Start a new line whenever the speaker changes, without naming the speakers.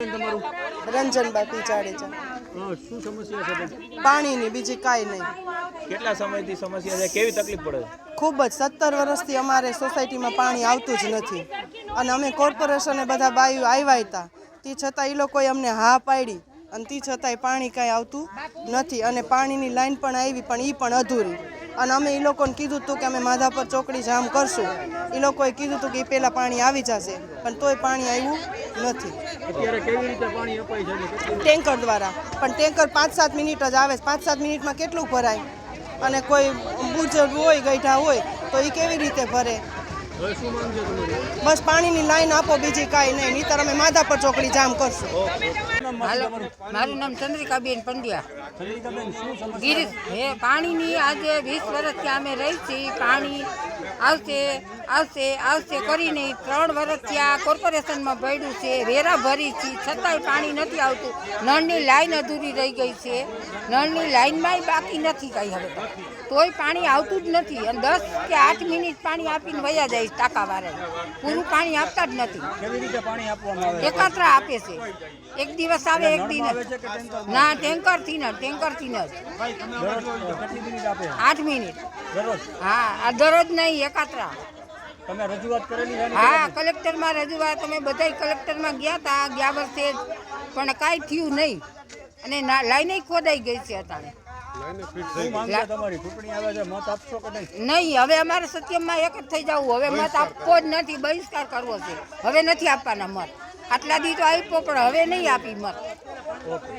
રંજનબા પિચાડેચા
શું સમસ્યા છે?
પાણીની બીજી કાંઈ નહીં.
કેટલા સમયથી સમસ્યા છે? કેવી તકલીફ પડે?
ખૂબ જ 17 વર્ષથી અમારે સોસાયટીમાં પાણી આવતું જ નથી અને અમે કોર્પોરેશને બધા બાયું આવ્યા હતા તે છતાં એ લોકોએ અમને હા પાડી અને તે છતાંય પાણી કાંઈ આવતું નથી અને પાણીની લાઈન પણ આવી પણ એ પણ અધૂરી અને અમે એ લોકોને કીધું હતું કે અમે માધાપર ચોકડી જામ કરશું. એ લોકોએ કીધું હતું કે એ પહેલાં પાણી આવી જશે પણ તોય પાણી આવ્યું નથી.
અત્યારે કેવી રીતે પાણી અપાય છે?
ટેન્કર દ્વારા પણ ટેન્કર 5-7 મિનિટ જ આવે. 5-7 મિનિટમાં કેટલું ભરાય અને કોઈ બુજુર્ગ હોય ગઈઢા હોય તો એ કેવી રીતે ભરે?
હવે શું માંગ છે તમારી?
બસ પાણીની લાઈન આપો, બીજી કાંઈ નહીં. નહીંતર અમે માધાપર ચોકડી જામ કરશું.
મારું નામ ચંદ્રિકાબેન પંડ્યા.
ચંદ્રિકાબેન, શું સમસ્યા
ગિરીશ હે પાણીની આજે 20 વર્ષથી અમે રહી છીએ. પાણી આવશે આવશે આવશે કરીને 3 વર્ષથી આ કોર્પોરેશનમાં પડ્યું છે. વેરા ભરી છે છતાંય પાણી નથી આવતું. નળની લાઈન અધૂરી રહી ગઈ છે. નળની લાઈનમાંય બાકી નથી કાંઈ હવે તોય પાણી આવતું જ નથી અને 10 કે 8 મિનિટ પાણી આપીને વયા જાય ટાંકાવાળા. પૂરું પાણી આપતા જ નથી.
કેવી રીતે પાણી આપવામાં આવે?
એકાત્રા આપે છે. એક દિવસ આવે એક દિવસ ના ટેન્કરથી ન
કેટલી મિનિટ આપે?
8 મિનિટ.
દરરોજ?
હા આ દરરોજ નહીં એકાત્રા.
તમે રજૂઆત કરેલી છે?
હા કલેક્ટરમાં રજૂઆત અમે બધાય કલેક્ટરમાં ગયા હતા ગયા વર્ષે પણ કાંઈ થયું નહીં અને લાઈને ખોદાઈ ગઈ છે અત્યારે.
શું માંગ છે તમારી? ચૂંટણી આવે છે, મત આપશો કે નહીં?
નહીં હવે અમારે સત્યમમાં એક જ થઈ જવું. હવે મત આપવો જ નથી, બહિષ્કાર કરવો છે. હવે નથી આપવાના મત. આટલા દી તો આપ્યો પણ હવે નહીં આપી મત.
ઓકે.